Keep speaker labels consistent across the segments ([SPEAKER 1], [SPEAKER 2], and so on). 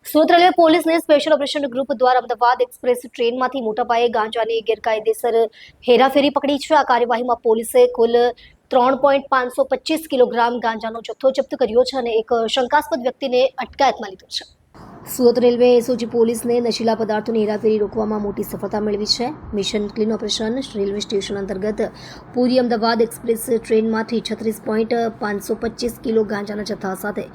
[SPEAKER 1] Surat railway પોલીસને special operation group દ્વારા Ahmedabad express ટ્રેનમાંથી મોટા પાયે ગાંજાની ગેરકાયદેસર હેરાફેરી પકડી છે। આ કાર્યવાહીમાં પોલીસે કુલ 3.525 કિલોગ્રામ ગાંજાનો જથ્થો જપ્ત કર્યો છે અને એક શંકાસ્પદ વ્યક્તિને અટકાયતમાં લીધો છે। સુરત રેલવે એસઓજી પોલીસને નશીલા પદાર્થોની હેરાફેરી રોકવામાં મોટી સફળતા મેળવી છે। Mission clean operation railway station અંતર્ગત પૂરી અમદાવાદ એક્સપ્રેસ ટ્રેનમાંથી 36.525 કિલો ગાંજાના જથ્થા સાથે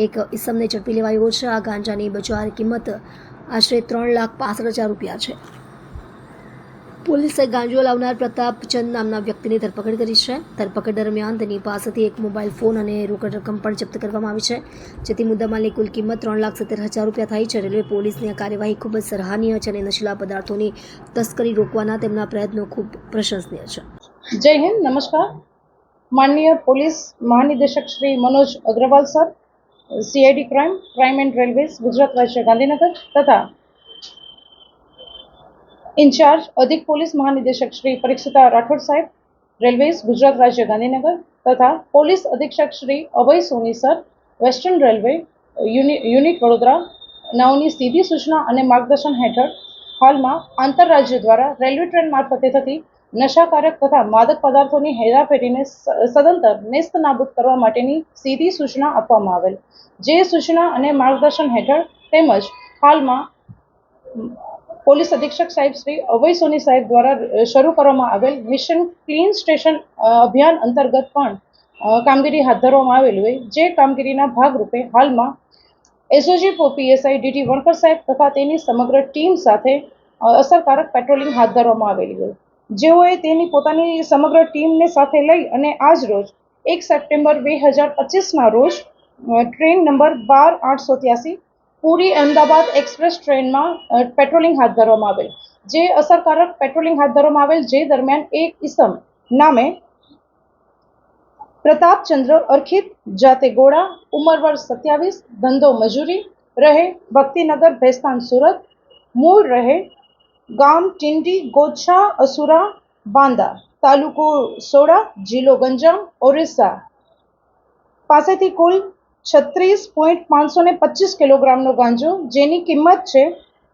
[SPEAKER 1] એક ઇસમને ઝડપી લેવાયો છે। આ ગાંજાની બજાર કિંમત આશરે 3,65,000 રૂપિયા છે। પોલીસે ગાંજો લાવનાર પ્રતાપચંદ નામના વ્યક્તિની ધરપકડ કરી છે। ધરપકડ દરમિયાન તેની પાસેથી એક મોબાઈલ ફોન અને રોકડ રકમ પણ જપ્ત કરવામાં આવી છે, જેથી મુદ્દામાલની કુલ કિંમત 3,70,000 રૂપિયા થઈ છે। રેલવે પોલીસની આ કાર્યવાહી ખૂબ જ સરાહનીય છે અને નશીલા પદાર્થોની તસ્કરી રોકવાના તેમના પ્રયત્નો ખૂબ પ્રશંસનીય છે।
[SPEAKER 2] जय हिंद, नमस्कार। माननीय पुलिस महानिदेशक Shri Manoj Agarwal sir, CID crime and railways Gujarat राज्य गांधीनगर तथा इंचार्ज अधिक पुलिस महानिदेशक श्री परीक्षिता राठौड़ साहेब, रेलवेज गुजरात राज्य गांधीनगर तथा पुलिस अधीक्षक Shri Abhay Soni sir, western railway unit Vadodara नाओनी सीधी सूचना અને માર્ગદર્શન હેઠળ હાલમાં આંતરરાજ્ય દ્વારા રેલવે ટ્રેન મારફતે થતી નશાકારક તથા માદક પદાર્થોની હેરાફેરીને સદંતર નેસ્ત નાબૂદ કરવા માટેની સીધી સૂચના આપવામાં આવેલ, જે સૂચના અને માર્ગદર્શન હેઠળ તેમજ હાલમાં પોલીસ અધિક્ષક સાહેબ શ્રી અભય સોની સાહેબ દ્વારા શરૂ કરવામાં આવેલ મિશન ક્લીન સ્ટેશન અભિયાન અંતર્ગત પણ કામગીરી હાથ ધરવામાં આવેલી હોય, જે કામગીરીના ભાગરૂપે હાલમાં એસઓજી પીએસઆઈ ડીટી વણકર સાહેબ તથા તેની સમગ્ર ટીમ સાથે અસરકારક પેટ્રોલિંગ હાથ ધરવામાં આવેલી હોય, જેઓએ તેની પોતાની સમગ્ર ટીમને સાથે લઈ અને આજ રોજ 1 સપ્ટેમ્બર 2025ના રોજ ટ્રેન નંબર 12-883 પૂરી અમદાવાદ એક્સપ્રેસ ટ્રેનમાં પેટ્રોલિંગ હાથ ધરવામાં આવેલ, જે અસરકારક પેટ્રોલિંગ હાથ ધરવામાં આવેલ, જે દરમિયાન એક ઈસમ નામે પ્રતાપચંદ્ર અર્ખિત, જાતે ગોળા, ઉંમર વર્ષ 27, ધંધો મજૂરી, રહે ભક્તિનગર ભેસ્તાન સુરત, મૂળ રહે ગામ ટિંડી ગોછા અસુરા બાંદા, તાલુકો સોડા, જિલ્લો ગંજામ, ઓરિસ્સા પાસેથી કુલ 36.525 કિલોગ્રામનો ગાંજો, જેની કિંમત છે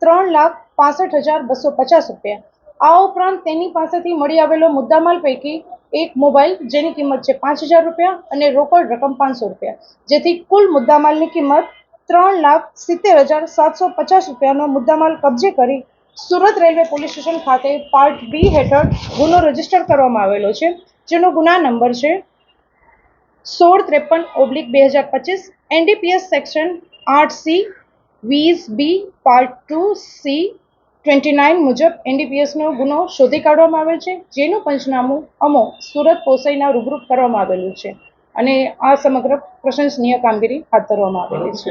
[SPEAKER 2] 3,65,250 રૂપિયા। આ ઉપરાંત તેની પાસેથી મળી આવેલો મુદ્દામાલ પૈકી એક મોબાઈલ, જેની કિંમત છે 5,000 રૂપિયા અને રોકડ રકમ 500 રૂપિયા, જેથી કુલ મુદ્દામાલની કિંમત 3,70,750 રૂપિયાનો મુદ્દામાલ કબજે કરી સુરત રેલવે પોલીસ સ્ટેશન ખાતે પાર્ટ બી હેઠળ ગુનો રજીસ્ટર કરવામાં આવેલો છે, જેનો ગુના નંબર છે 1653/2025 NDPS section 8C 20B part 2C 29 મુજબ એનડીપીએસ નો ગુનો શોધી કાઢવામાં આવેલ છે, જેનું પંચનામું અમો સુરત પોસઈના રૂબરૂ કરવામાં આવેલું છે અને આ સમગ્ર પ્રશંસનીય કામગીરી હાથ ધરવામાં આવેલી છે।